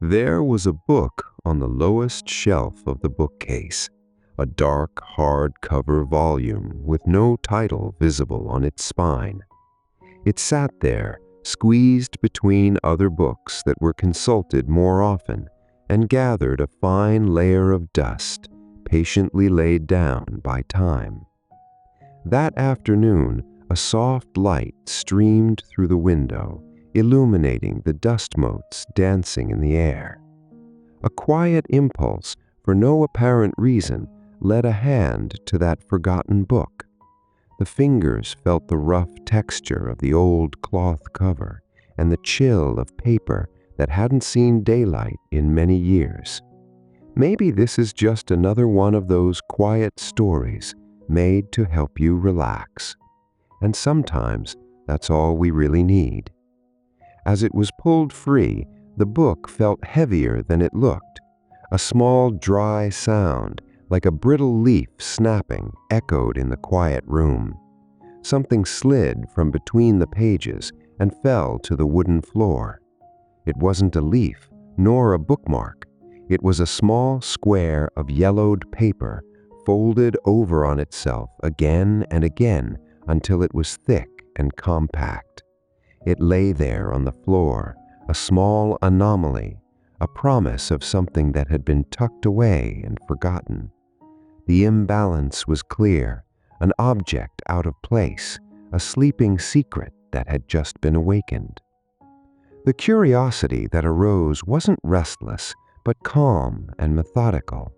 There was a book on the lowest shelf of the bookcase, a dark, hard-cover volume with no title visible on its spine. It sat there, squeezed between other books that were consulted more often, and gathered a fine layer of dust, patiently laid down by time. That afternoon, a soft light streamed through the window, illuminating the dust motes dancing in the air. A quiet impulse, for no apparent reason, led a hand to that forgotten book. The fingers felt the rough texture of the old cloth cover and the chill of paper that hadn't seen daylight in many years. Maybe this is just another one of those quiet stories made to help you relax. And sometimes that's all we really need. As it was pulled free, the book felt heavier than it looked. A small, dry sound, like a brittle leaf snapping, echoed in the quiet room. Something slid from between the pages and fell to the wooden floor. It wasn't a leaf, nor a bookmark. It was a small square of yellowed paper, folded over on itself again and again until it was thick and compact. It lay there on the floor, a small anomaly, a promise of something that had been tucked away and forgotten. The imbalance was clear, an object out of place, a sleeping secret that had just been awakened. The curiosity that arose wasn't restless, but calm and methodical.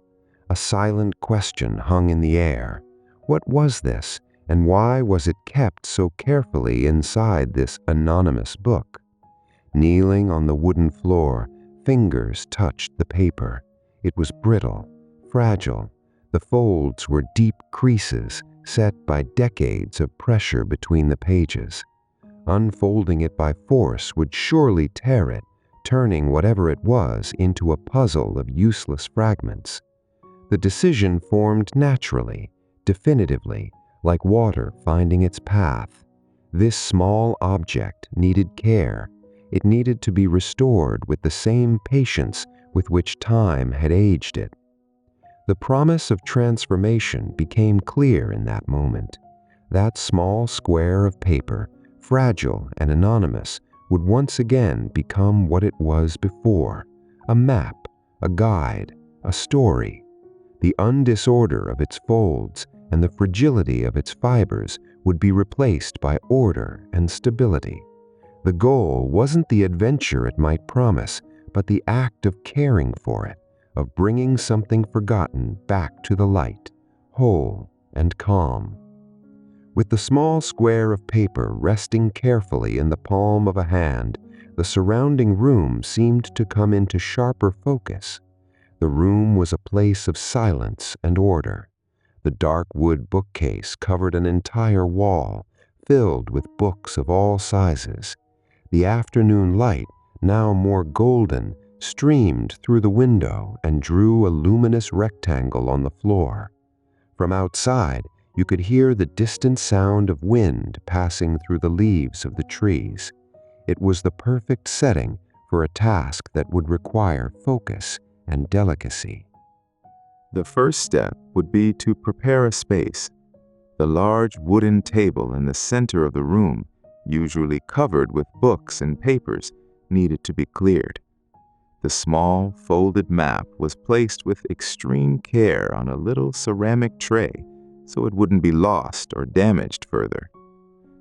A silent question hung in the air. What was this, and why was it kept so carefully inside this anonymous book? Kneeling on the wooden floor, fingers touched the paper. It was brittle, fragile. The folds were deep creases set by decades of pressure between the pages. Unfolding it by force would surely tear it, turning whatever it was into a puzzle of useless fragments. The decision formed naturally, definitively, like water finding its path. This small object needed care. It needed to be restored with the same patience with which time had aged it. The promise of transformation became clear in that moment. That small square of paper, fragile and anonymous, would once again become what it was before: a map, a guide, a story. The undisorder of its folds and the fragility of its fibers would be replaced by order and stability. The goal wasn't the adventure it might promise, but the act of caring for it, of bringing something forgotten back to the light, whole and calm. With the small square of paper resting carefully in the palm of a hand, the surrounding room seemed to come into sharper focus. The room was a place of silence and order. The dark wood bookcase covered an entire wall, filled with books of all sizes. The afternoon light, now more golden, streamed through the window and drew a luminous rectangle on the floor. From outside, you could hear the distant sound of wind passing through the leaves of the trees. It was the perfect setting for a task that would require focus and delicacy. The first step would be to prepare a space. The large wooden table in the center of the room, usually covered with books and papers, needed to be cleared. The small, folded map was placed with extreme care on a little ceramic tray so it wouldn't be lost or damaged further.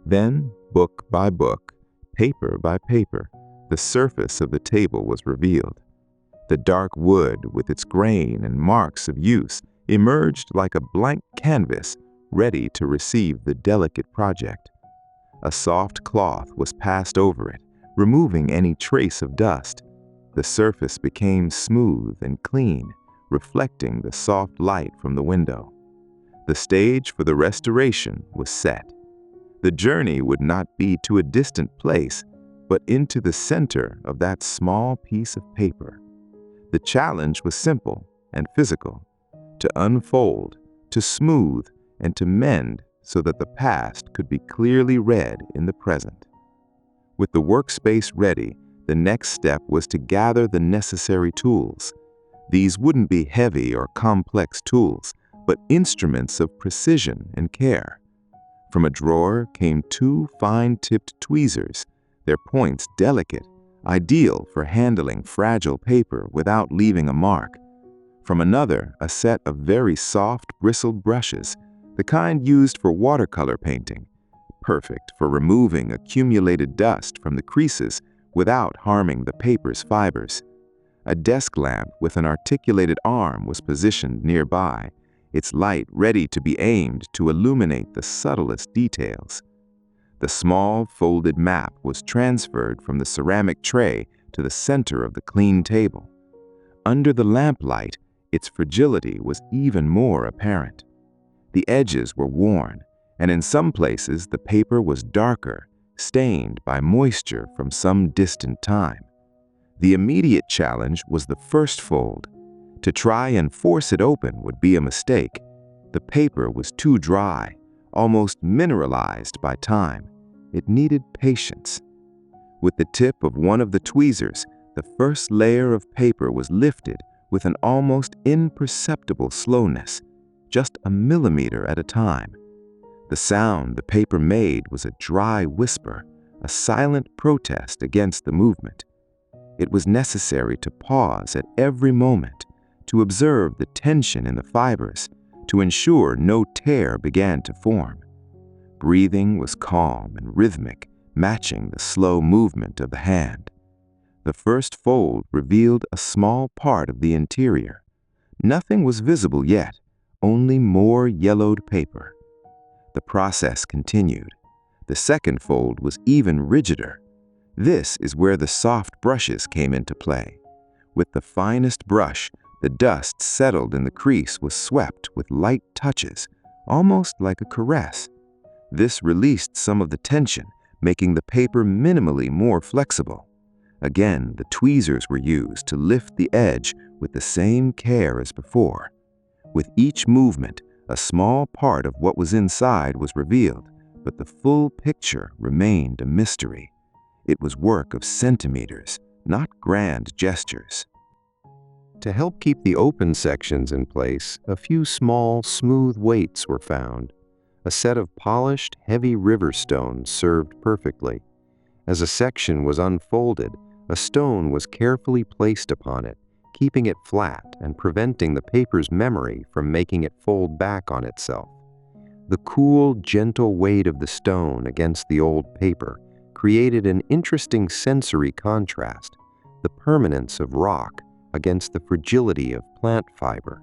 Then, book by book, paper by paper, the surface of the table was revealed. The dark wood, with its grain and marks of use, emerged like a blank canvas, ready to receive the delicate project. A soft cloth was passed over it, removing any trace of dust. The surface became smooth and clean, reflecting the soft light from the window. The stage for the restoration was set. The journey would not be to a distant place, but into the center of that small piece of paper. The challenge was simple and physical: to unfold, to smooth, and to mend so that the past could be clearly read in the present. With the workspace ready, The next step was to gather the necessary tools. These wouldn't be heavy or complex tools, but instruments of precision and care. From a drawer came two fine-tipped tweezers, their points delicate, ideal for handling fragile paper without leaving a mark. From another, a set of very soft, bristled brushes, the kind used for watercolor painting, perfect for removing accumulated dust from the creases without harming the paper's fibers. A desk lamp with an articulated arm was positioned nearby, its light ready to be aimed to illuminate the subtlest details. The small, folded map was transferred from the ceramic tray to the center of the clean table. Under the lamplight, its fragility was even more apparent. The edges were worn, and in some places the paper was darker, stained by moisture from some distant time. The immediate challenge was the first fold. To try and force it open would be a mistake. The paper was too dry, almost mineralized by time. It needed patience. With the tip of one of the tweezers, the first layer of paper was lifted with an almost imperceptible slowness, just a millimeter at a time. The sound the paper made was a dry whisper, a silent protest against the movement. It was necessary to pause at every moment, to observe the tension in the fibers, to ensure no tear began to form. Breathing was calm and rhythmic, matching the slow movement of the hand. The first fold revealed a small part of the interior. Nothing was visible yet, only more yellowed paper. The process continued. The second fold was even rigider. This is where the soft brushes came into play. With the finest brush, the dust settled in the crease was swept with light touches, almost like a caress. This released some of the tension, making the paper minimally more flexible. Again, the tweezers were used to lift the edge with the same care as before. With each movement, a small part of what was inside was revealed, but the full picture remained a mystery. It was work of centimeters, not grand gestures. To help keep the open sections in place, a few small, smooth weights were found. A set of polished, heavy river stones served perfectly. As a section was unfolded, a stone was carefully placed upon it, keeping it flat and preventing the paper's memory from making it fold back on itself. The cool, gentle weight of the stone against the old paper created an interesting sensory contrast, the permanence of rock against the fragility of plant fiber.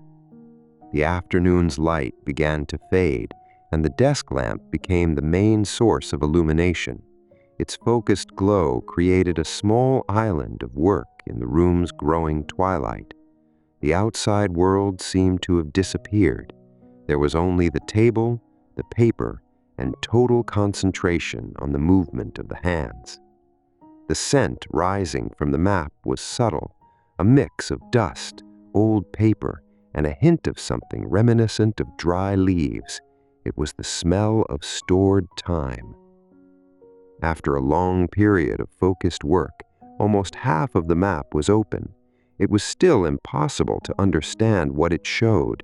The afternoon's light began to fade, and the desk lamp became the main source of illumination. Its focused glow created a small island of work in the room's growing twilight. The outside world seemed to have disappeared. There was only the table, the paper, and total concentration on the movement of the hands. The scent rising from the map was subtle, a mix of dust, old paper, and a hint of something reminiscent of dry leaves. It was the smell of stored time. After a long period of focused work, almost half of the map was open. It was still impossible to understand what it showed.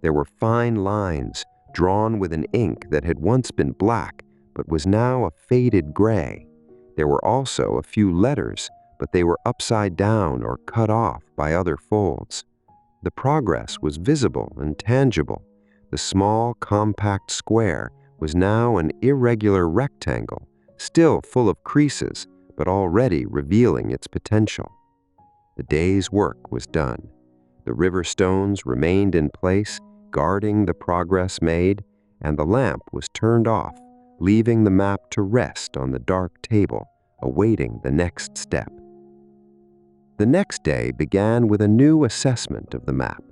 There were fine lines, drawn with an ink that had once been black, but was now a faded gray. There were also a few letters, but they were upside down or cut off by other folds. The progress was visible and tangible. The small, compact square was now an irregular rectangle, still full of creases, but already revealing its potential. The day's work was done. The river stones remained in place, guarding the progress made, and the lamp was turned off, leaving the map to rest on the dark table, awaiting the next step. The next day began with a new assessment of the map.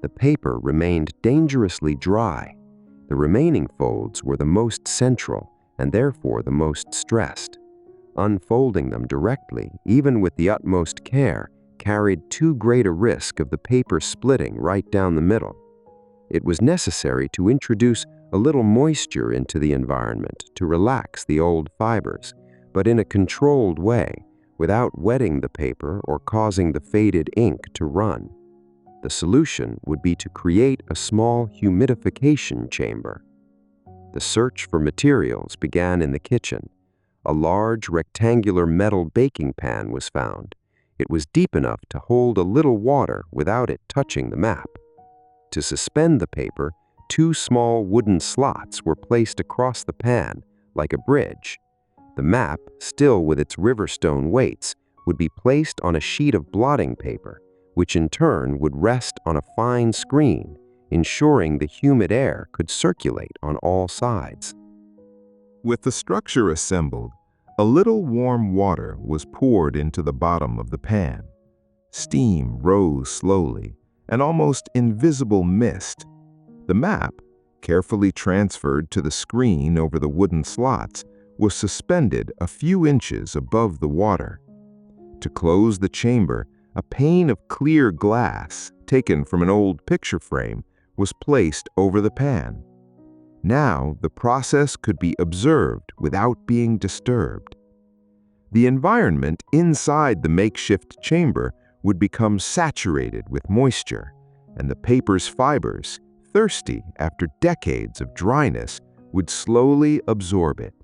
The paper remained dangerously dry. The remaining folds were the most central and therefore the most stressed. Unfolding them directly, even with the utmost care, carried too great a risk of the paper splitting right down the middle. It was necessary to introduce a little moisture into the environment to relax the old fibers, but in a controlled way, without wetting the paper or causing the faded ink to run. The solution would be to create a small humidification chamber. The search for materials began in the kitchen. A large rectangular metal baking pan was found. It was deep enough to hold a little water without it touching the map. To suspend the paper, 2 small wooden slots were placed across the pan, like a bridge. The map, still with its riverstone weights, would be placed on a sheet of blotting paper, which in turn would rest on a fine screen, ensuring the humid air could circulate on all sides. With the structure assembled, a little warm water was poured into the bottom of the pan. Steam rose slowly, an almost invisible mist. The map, carefully transferred to the screen over the wooden slots, was suspended a few inches above the water. To close the chamber, a pane of clear glass, taken from an old picture frame, was placed over the pan. Now the process could be observed without being disturbed. The environment inside the makeshift chamber would become saturated with moisture, and the paper's fibers, thirsty after decades of dryness, would slowly absorb it.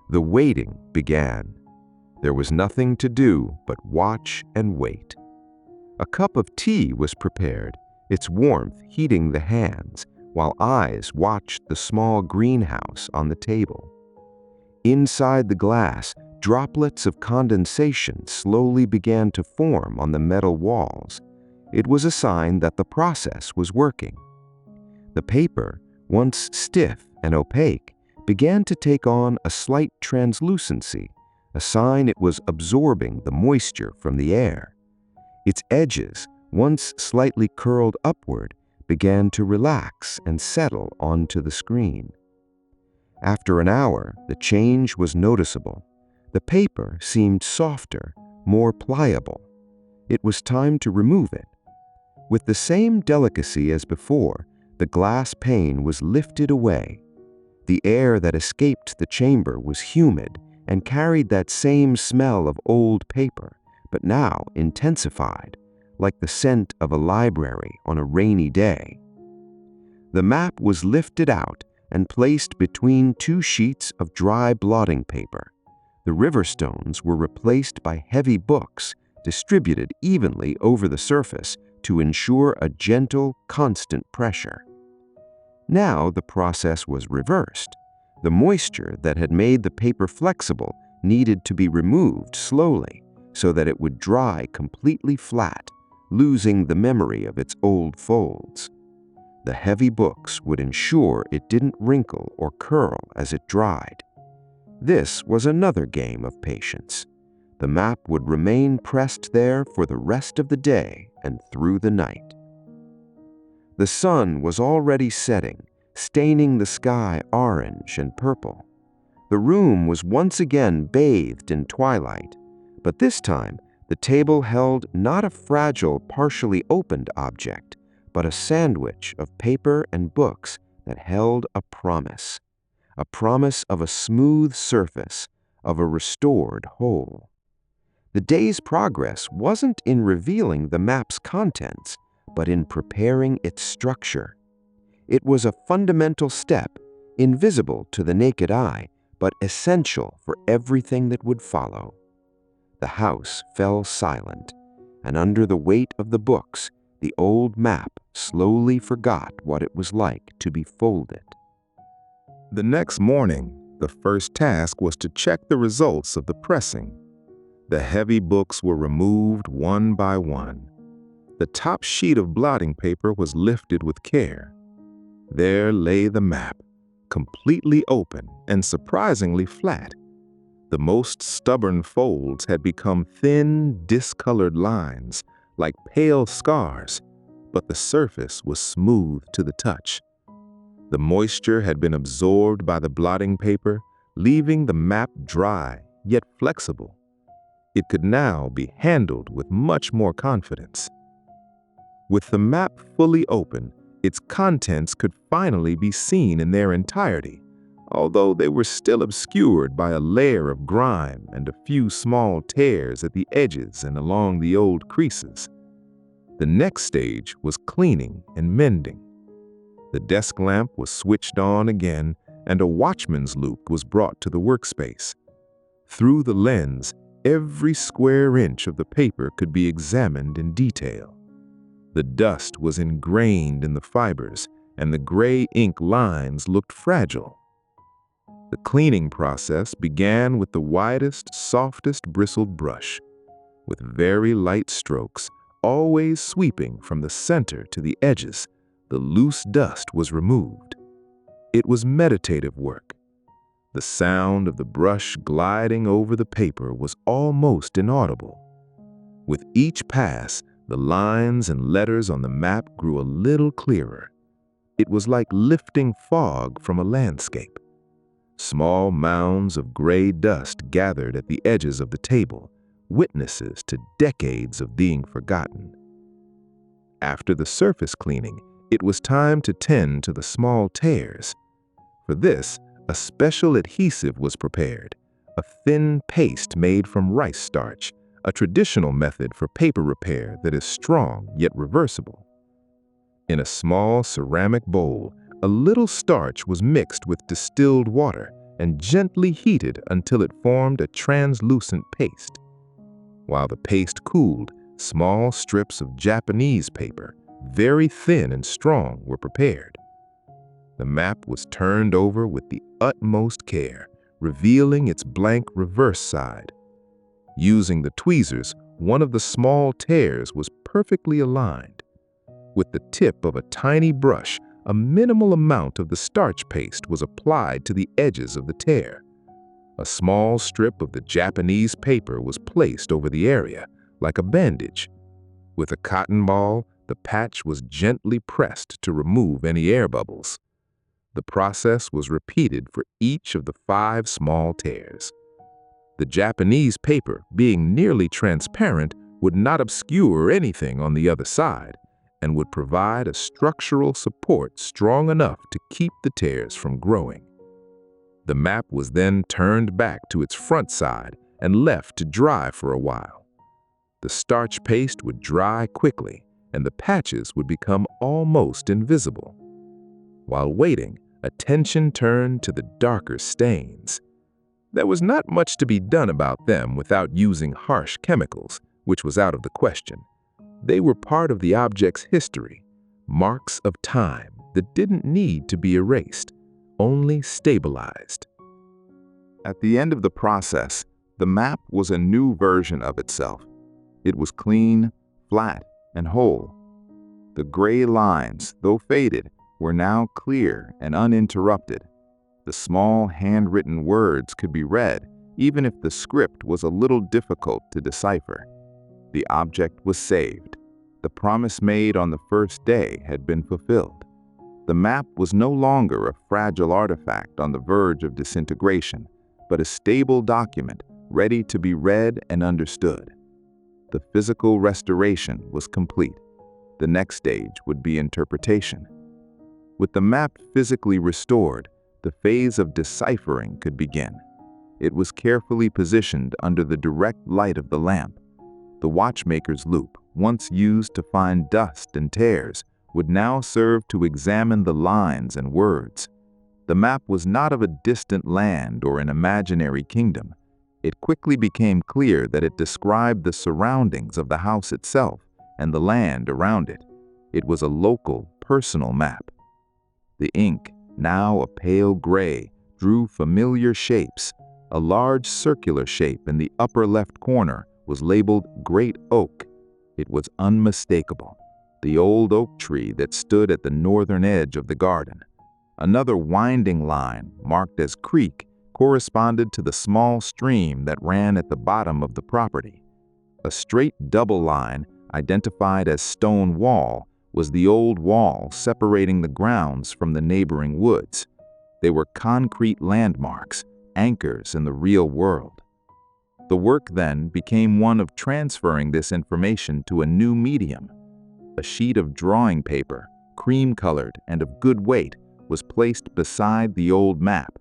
The waiting began. There was nothing to do but watch and wait. A cup of tea was prepared, its warmth heating the hands, while eyes watched the small greenhouse on the table. Inside the glass, droplets of condensation slowly began to form on the metal walls. It was a sign that the process was working. The paper, once stiff and opaque, began to take on a slight translucency, a sign it was absorbing the moisture from the air. Its edges, once slightly curled upward, began to relax and settle onto the screen. After an hour, the change was noticeable. The paper seemed softer, more pliable. It was time to remove it. With the same delicacy as before, the glass pane was lifted away. The air that escaped the chamber was humid and carried that same smell of old paper, but now intensified, like the scent of a library on a rainy day. The map was lifted out and placed between 2 sheets of dry blotting paper. The riverstones were replaced by heavy books distributed evenly over the surface to ensure a gentle, constant pressure. Now the process was reversed. The moisture that had made the paper flexible needed to be removed slowly so that it would dry completely flat, losing the memory of its old folds. The heavy books would ensure it didn't wrinkle or curl as it dried. This was another game of patience. The map would remain pressed there for the rest of the day and through the night. The sun was already setting, staining the sky orange and purple. The room was once again bathed in twilight, but this time the table held not a fragile, partially opened object, but a sandwich of paper and books that held a promise of a smooth surface, of a restored whole. The day's progress wasn't in revealing the map's contents, but in preparing its structure. It was a fundamental step, invisible to the naked eye, but essential for everything that would follow. The house fell silent, and under the weight of the books, the old map slowly forgot what it was like to be folded. The next morning, the first task was to check the results of the pressing. The heavy books were removed one by one. The top sheet of blotting paper was lifted with care. There lay the map, completely open and surprisingly flat. The most stubborn folds had become thin, discolored lines, like pale scars, but the surface was smooth to the touch. The moisture had been absorbed by the blotting paper, leaving the map dry yet flexible. It could now be handled with much more confidence. With the map fully open, its contents could finally be seen in their entirety, although they were still obscured by a layer of grime and a few small tears at the edges and along the old creases. The next stage was cleaning and mending. The desk lamp was switched on again, and a watchman's loop was brought to the workspace. Through the lens, every square inch of the paper could be examined in detail. The dust was ingrained in the fibers, and the gray ink lines looked fragile. The cleaning process began with the widest, softest bristled brush, with very light strokes, always sweeping from the center to the edges. The loose dust was removed. It was meditative work. The sound of the brush gliding over the paper was almost inaudible. With each pass, the lines and letters on the map grew a little clearer. It was like lifting fog from a landscape. Small mounds of gray dust gathered at the edges of the table, witnesses to decades of being forgotten. After the surface cleaning, it was time to tend to the small tears. For this, a special adhesive was prepared, a thin paste made from rice starch, a traditional method for paper repair that is strong yet reversible. In a small ceramic bowl, a little starch was mixed with distilled water and gently heated until it formed a translucent paste. While the paste cooled, small strips of Japanese paper, very thin and strong, were prepared. The map was turned over with the utmost care, revealing its blank reverse side. Using the tweezers, one of the small tears was perfectly aligned. With the tip of a tiny brush, a minimal amount of the starch paste was applied to the edges of the tear. A small strip of the Japanese paper was placed over the area, like a bandage. With a cotton ball, the patch was gently pressed to remove any air bubbles. The process was repeated for each of the 5 small tears. The Japanese paper, being nearly transparent, would not obscure anything on the other side and would provide a structural support strong enough to keep the tears from growing. The map was then turned back to its front side and left to dry for a while. The starch paste would dry quickly, and the patches would become almost invisible. While waiting, attention turned to the darker stains. There was not much to be done about them without using harsh chemicals, which was out of the question. They were part of the object's history, marks of time that didn't need to be erased, only stabilized. At the end of the process, the map was a new version of itself. It was clean, flat, and whole. The gray lines, though faded, were now clear and uninterrupted. The small handwritten words could be read, even if the script was a little difficult to decipher. The object was saved. The promise made on the first day had been fulfilled. The map was no longer a fragile artifact on the verge of disintegration, but a stable document ready to be read and understood. The physical restoration was complete. The next stage would be interpretation. With the map physically restored, the phase of deciphering could begin. It was carefully positioned under the direct light of the lamp. The watchmaker's loop, once used to find dust and tears, would now serve to examine the lines and words. The map was not of a distant land or an imaginary kingdom. It quickly became clear that it described the surroundings of the house itself and the land around it. It was a local, personal map. The ink, now a pale gray, drew familiar shapes. A large circular shape in the upper left corner was labeled Great Oak. It was unmistakable, the old oak tree that stood at the northern edge of the garden. Another winding line, marked as Creek, corresponded to the small stream that ran at the bottom of the property. A straight double line, identified as Stone Wall, was the old wall separating the grounds from the neighboring woods. They were concrete landmarks, anchors in the real world. The work then became one of transferring this information to a new medium. A sheet of drawing paper, cream-colored and of good weight, was placed beside the old map.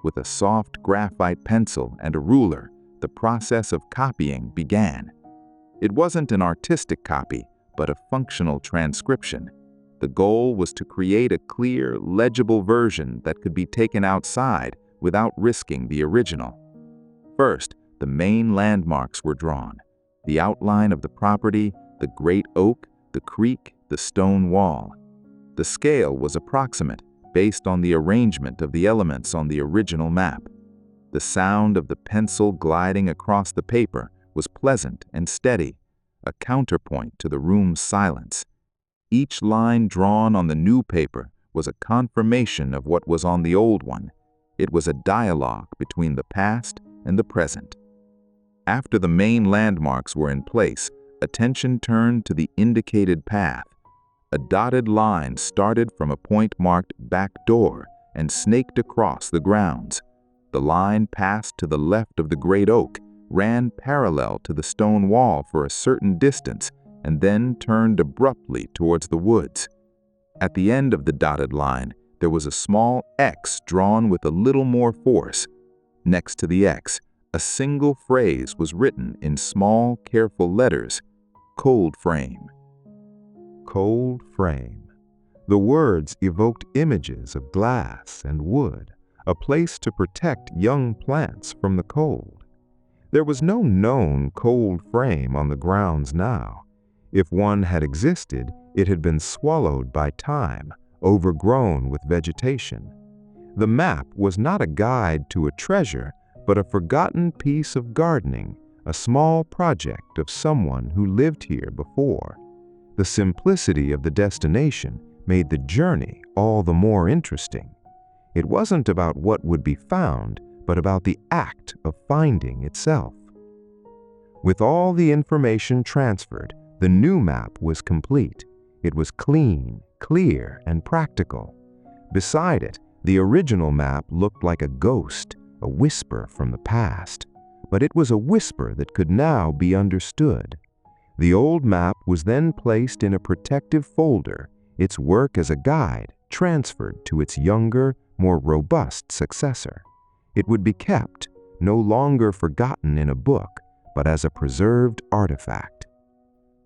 With a soft graphite pencil and a ruler, the process of copying began. It wasn't an artistic copy, but a functional transcription. The goal was to create a clear, legible version that could be taken outside without risking the original. First, the main landmarks were drawn: the outline of the property, the great oak, the creek, the stone wall. The scale was approximate, based on the arrangement of the elements on the original map. The sound of the pencil gliding across the paper was pleasant and steady, a counterpoint to the room's silence. Each line drawn on the new paper was a confirmation of what was on the old one. It was a dialogue between the past and the present. After the main landmarks were in place, attention turned to the indicated path. A dotted line started from a point marked "back door" and snaked across the grounds. The line passed to the left of the great oak, ran parallel to the stone wall for a certain distance, and then turned abruptly towards the woods. At the end of the dotted line, there was a small X drawn with a little more force. Next to the X, a single phrase was written in small, careful letters: "Cold frame." Cold frame. The words evoked images of glass and wood, a place to protect young plants from the cold. There was no known cold frame on the grounds now. If one had existed, it had been swallowed by time, overgrown with vegetation. The map was not a guide to a treasure, but a forgotten piece of gardening, a small project of someone who lived here before. The simplicity of the destination made the journey all the more interesting. It wasn't about what would be found, but about the act of finding itself. With all the information transferred, the new map was complete. It was clean, clear, and practical. Beside it, the original map looked like a ghost, a whisper from the past. But it was a whisper that could now be understood. The old map was then placed in a protective folder, its work as a guide transferred to its younger, more robust successor. It would be kept, no longer forgotten in a book, but as a preserved artifact.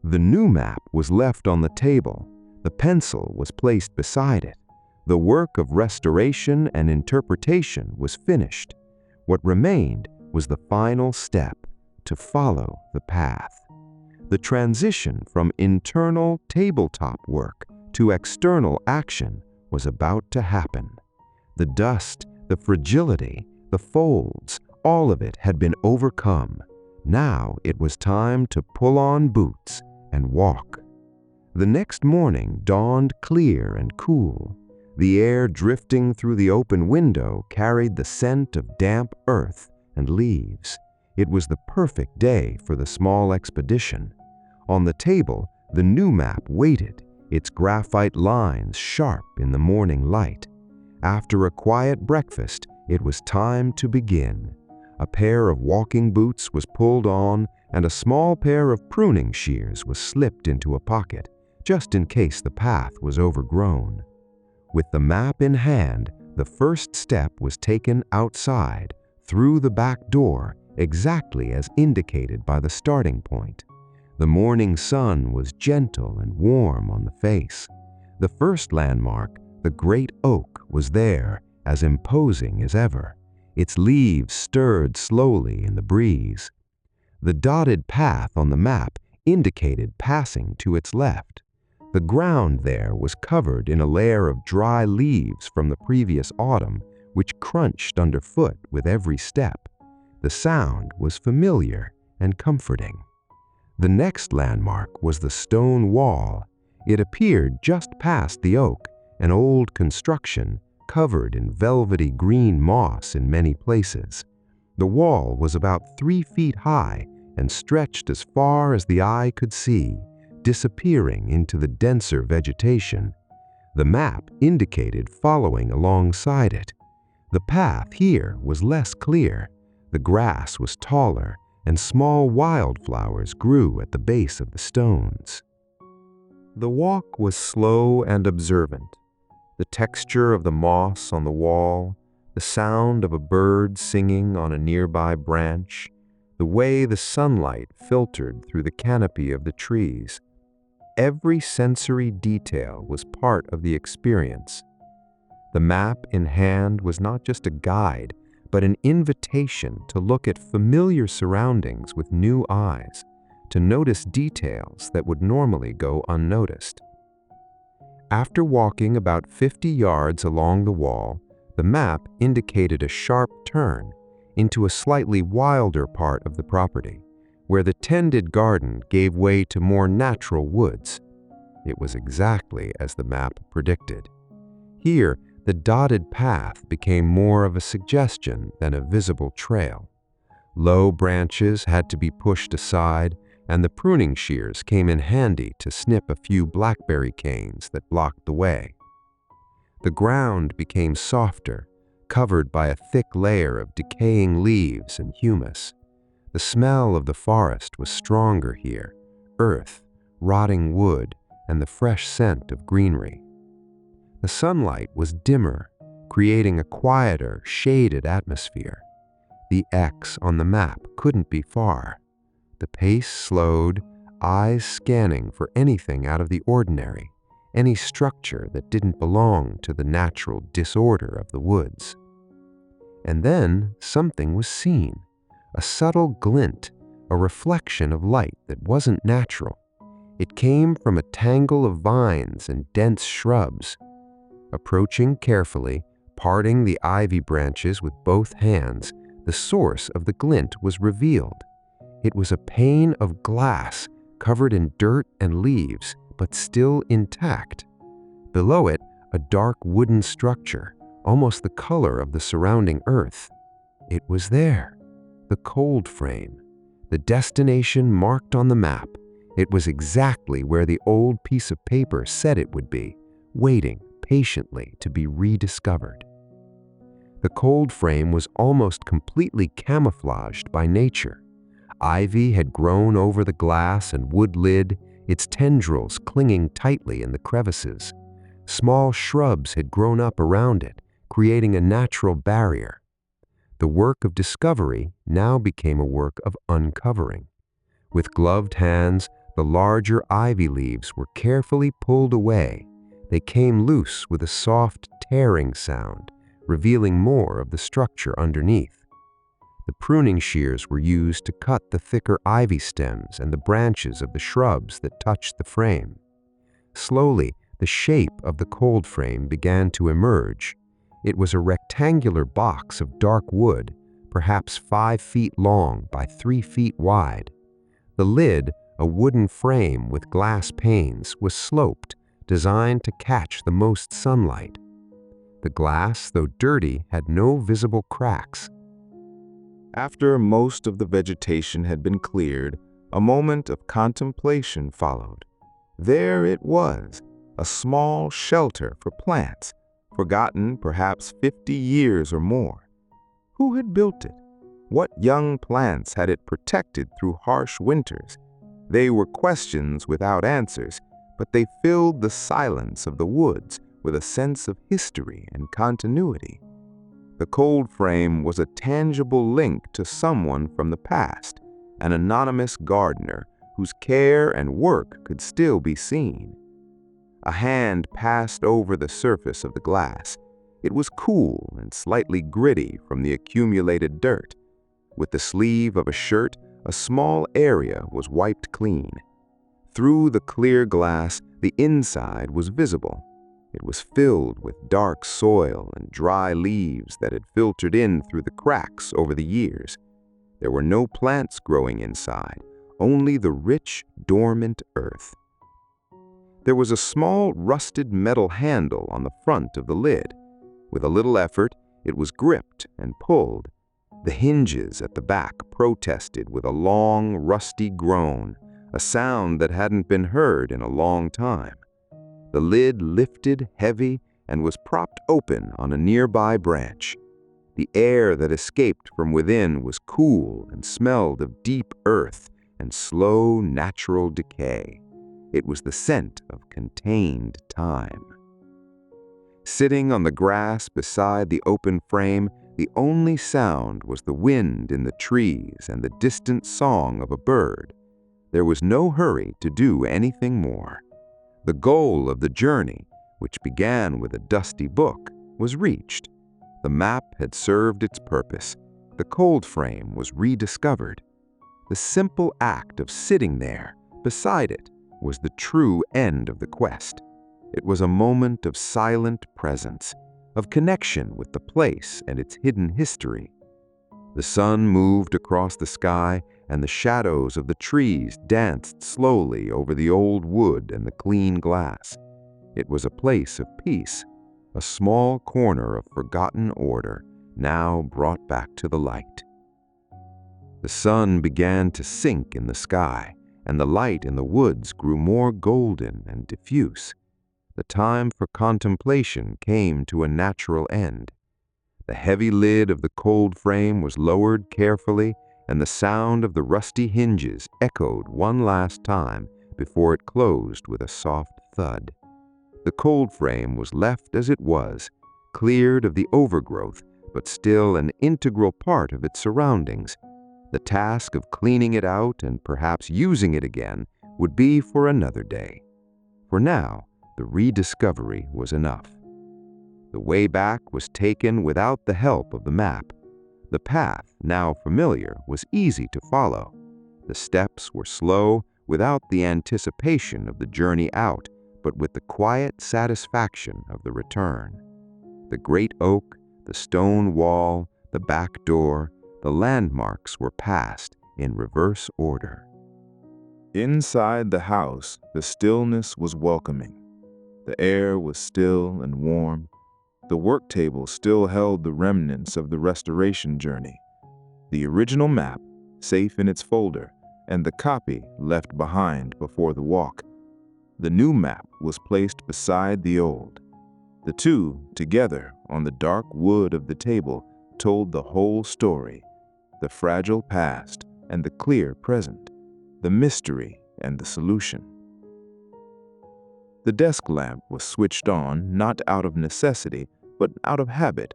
The new map was left on the table. The pencil was placed beside it. The work of restoration and interpretation was finished. What remained was the final step: to follow the path. The transition from internal tabletop work to external action was about to happen. The dust, the fragility, the folds, all of it had been overcome. Now it was time to pull on boots and walk. The next morning dawned clear and cool. The air drifting through the open window carried the scent of damp earth and leaves. It was the perfect day for the small expedition. On the table, the new map waited, its graphite lines sharp in the morning light. After a quiet breakfast, it was time to begin. A pair of walking boots was pulled on, and a small pair of pruning shears was slipped into a pocket, just in case the path was overgrown. With the map in hand, the first step was taken outside, through the back door, exactly as indicated by the starting point. The morning sun was gentle and warm on the face. The first landmark, the great oak, was there, as imposing as ever. Its leaves stirred slowly in the breeze. The dotted path on the map indicated passing to its left. The ground there was covered in a layer of dry leaves from the previous autumn, which crunched underfoot with every step. The sound was familiar and comforting. The next landmark was the stone wall. It appeared just past the oak, an old construction covered in velvety green moss in many places. The wall was about 3 feet high and stretched as far as the eye could see, disappearing into the denser vegetation. The map indicated following alongside it. The path here was less clear. The grass was taller, and small wildflowers grew at the base of the stones. The walk was slow and observant. The texture of the moss on the wall, the sound of a bird singing on a nearby branch, the way the sunlight filtered through the canopy of the trees. Every sensory detail was part of the experience. The map in hand was not just a guide, but an invitation to look at familiar surroundings with new eyes, to notice details that would normally go unnoticed. After walking about 50 yards along the wall, the map indicated a sharp turn into a slightly wilder part of the property, where the tended garden gave way to more natural woods. It was exactly as the map predicted. Here, the dotted path became more of a suggestion than a visible trail. Low branches had to be pushed aside, and the pruning shears came in handy to snip a few blackberry canes that blocked the way. The ground became softer, covered by a thick layer of decaying leaves and humus. The smell of the forest was stronger here: earth, rotting wood, and the fresh scent of greenery. The sunlight was dimmer, creating a quieter, shaded atmosphere. The X on the map couldn't be far. The pace slowed, eyes scanning for anything out of the ordinary, any structure that didn't belong to the natural disorder of the woods. And then something was seen, a subtle glint, a reflection of light that wasn't natural. It came from a tangle of vines and dense shrubs. Approaching carefully, parting the ivy branches with both hands, the source of the glint was revealed. It was a pane of glass covered in dirt and leaves, but still intact. Below it, a dark wooden structure, almost the color of the surrounding earth. It was there, the cold frame, the destination marked on the map. It was exactly where the old piece of paper said it would be, waiting patiently to be rediscovered. The cold frame was almost completely camouflaged by nature. Ivy had grown over the glass and wood lid, its tendrils clinging tightly in the crevices. Small shrubs had grown up around it, creating a natural barrier. The work of discovery now became a work of uncovering. With gloved hands, the larger ivy leaves were carefully pulled away. They came loose with a soft tearing sound, revealing more of the structure underneath. The pruning shears were used to cut the thicker ivy stems and the branches of the shrubs that touched the frame. Slowly, the shape of the cold frame began to emerge. It was a rectangular box of dark wood, perhaps 5 feet long by 3 feet wide. The lid, a wooden frame with glass panes, was sloped, designed to catch the most sunlight. The glass, though dirty, had no visible cracks. After most of the vegetation had been cleared, a moment of contemplation followed. There it was, a small shelter for plants, forgotten perhaps 50 years or more. Who had built it? What young plants had it protected through harsh winters? They were questions without answers, but they filled the silence of the woods with a sense of history and continuity. The cold frame was a tangible link to someone from the past, an anonymous gardener whose care and work could still be seen. A hand passed over the surface of the glass. It was cool and slightly gritty from the accumulated dirt. With the sleeve of a shirt, a small area was wiped clean. Through the clear glass, the inside was visible. It was filled with dark soil and dry leaves that had filtered in through the cracks over the years. There were no plants growing inside, only the rich, dormant earth. There was a small rusted metal handle on the front of the lid. With a little effort, it was gripped and pulled. The hinges at the back protested with a long, rusty groan, a sound that hadn't been heard in a long time. The lid lifted heavy and was propped open on a nearby branch. The air that escaped from within was cool and smelled of deep earth and slow, natural decay. It was the scent of contained time. Sitting on the grass beside the open frame, the only sound was the wind in the trees and the distant song of a bird. There was no hurry to do anything more. The goal of the journey, which began with a dusty book, was reached. The map had served its purpose. The cold frame was rediscovered. The simple act of sitting there, beside it, was the true end of the quest. It was a moment of silent presence, of connection with the place and its hidden history. The sun moved across the sky, and the shadows of the trees danced slowly over the old wood and the clean glass. It was a place of peace, a small corner of forgotten order, now brought back to the light. The sun began to sink in the sky, and the light in the woods grew more golden and diffuse. The time for contemplation came to a natural end. The heavy lid of the cold frame was lowered carefully, and the sound of the rusty hinges echoed one last time before it closed with a soft thud. The cold frame was left as it was, cleared of the overgrowth, but still an integral part of its surroundings. The task of cleaning it out and perhaps using it again would be for another day. For now, the rediscovery was enough. The way back was taken without the help of the map. The path, now familiar, was easy to follow. The steps were slow, without the anticipation of the journey out, but with the quiet satisfaction of the return. The great oak, the stone wall, the back door, the landmarks were passed in reverse order. Inside the house, the stillness was welcoming. The air was still and warm. The work table still held the remnants of the restoration journey. The original map, safe in its folder, and the copy left behind before the walk. The new map was placed beside the old. The two, together on the dark wood of the table, told the whole story: the fragile past and the clear present, the mystery and the solution. The desk lamp was switched on not out of necessity, but out of habit,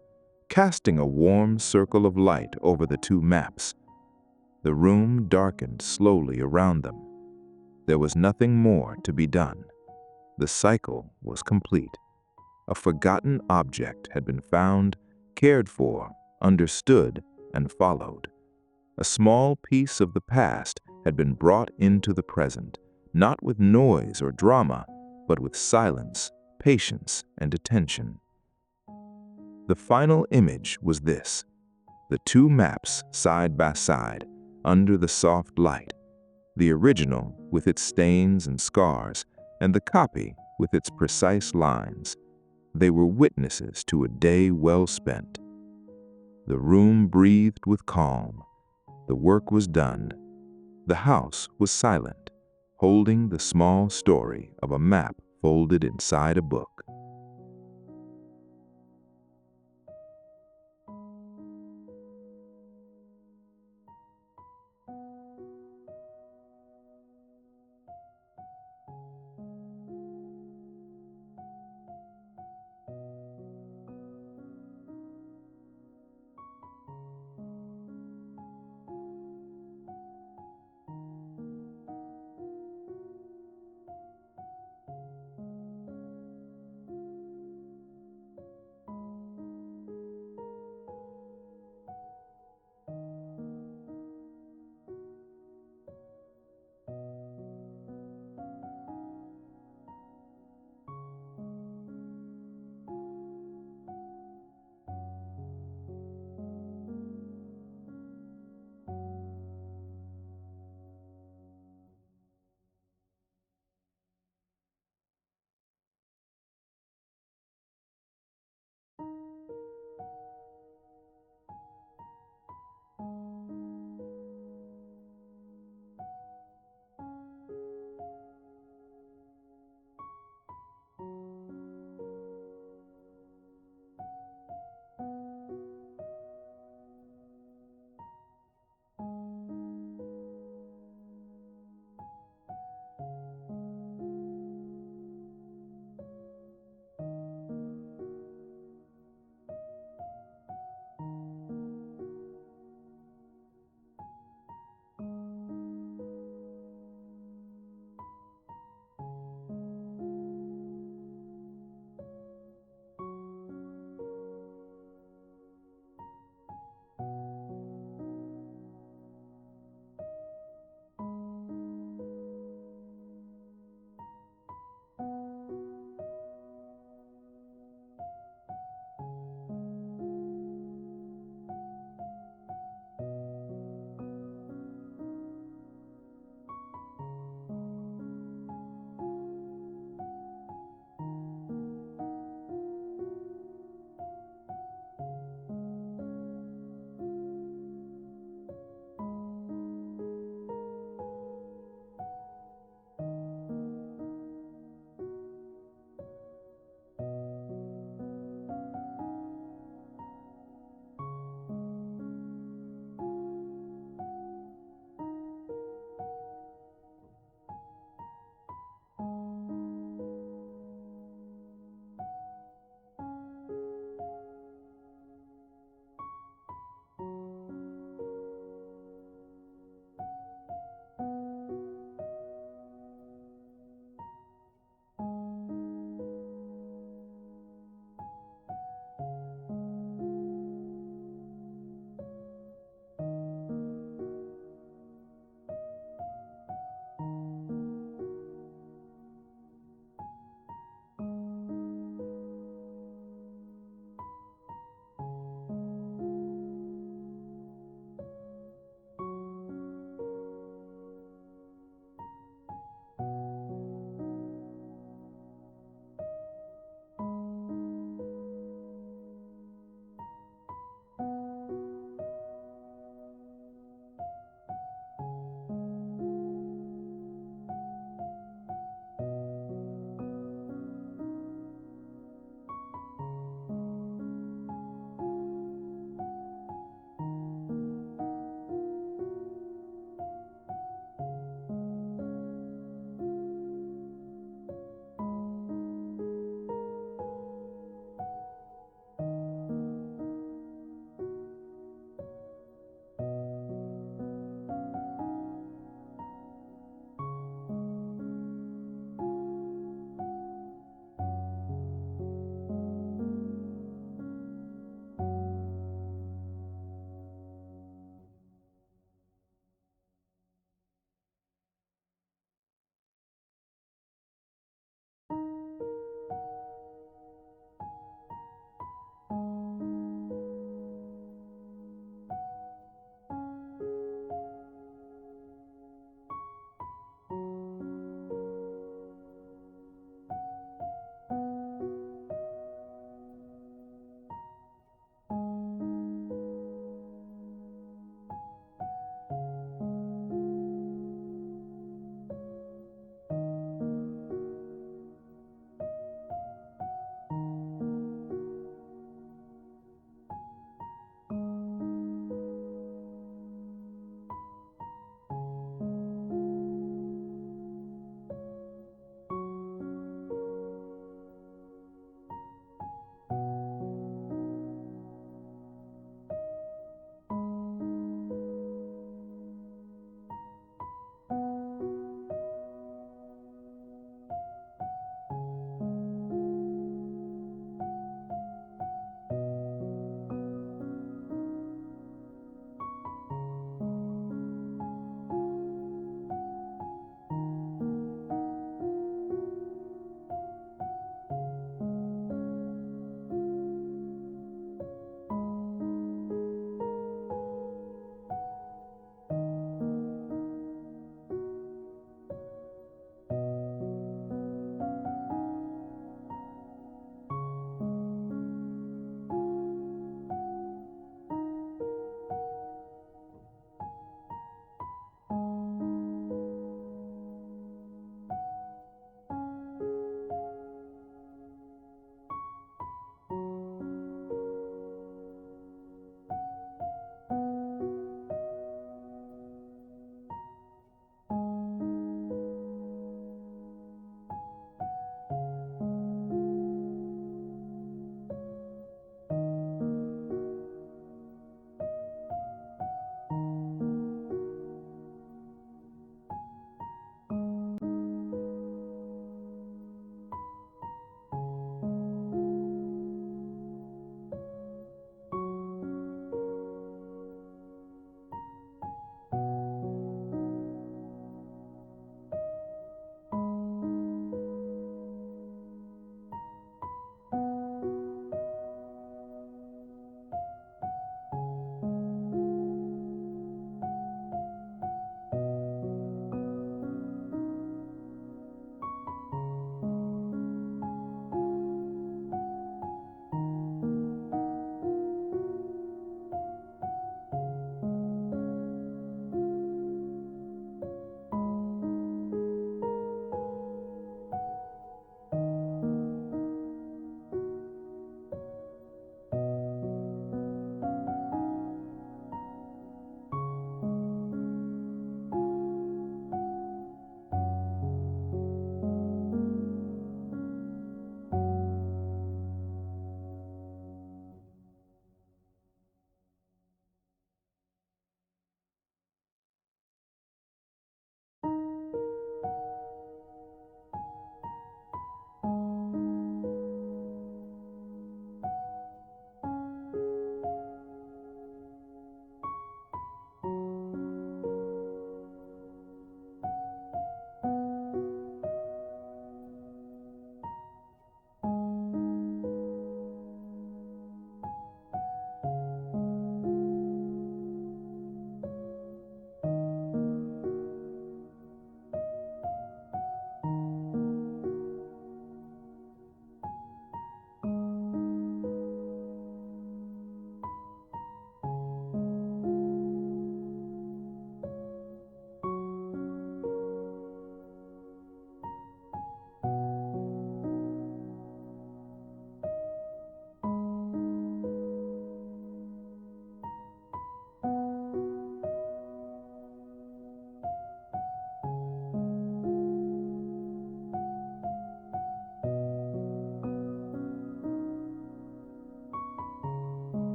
casting a warm circle of light over the two maps. The room darkened slowly around them. There was nothing more to be done. The cycle was complete. A forgotten object had been found, cared for, understood, and followed. A small piece of the past had been brought into the present, not with noise or drama, but with silence, patience, and attention. The final image was this: the two maps side by side, under the soft light, the original with its stains and scars, and the copy with its precise lines. They were witnesses to a day well spent. The room breathed with calm. The work was done. The house was silent, holding the small story of a map folded inside a book.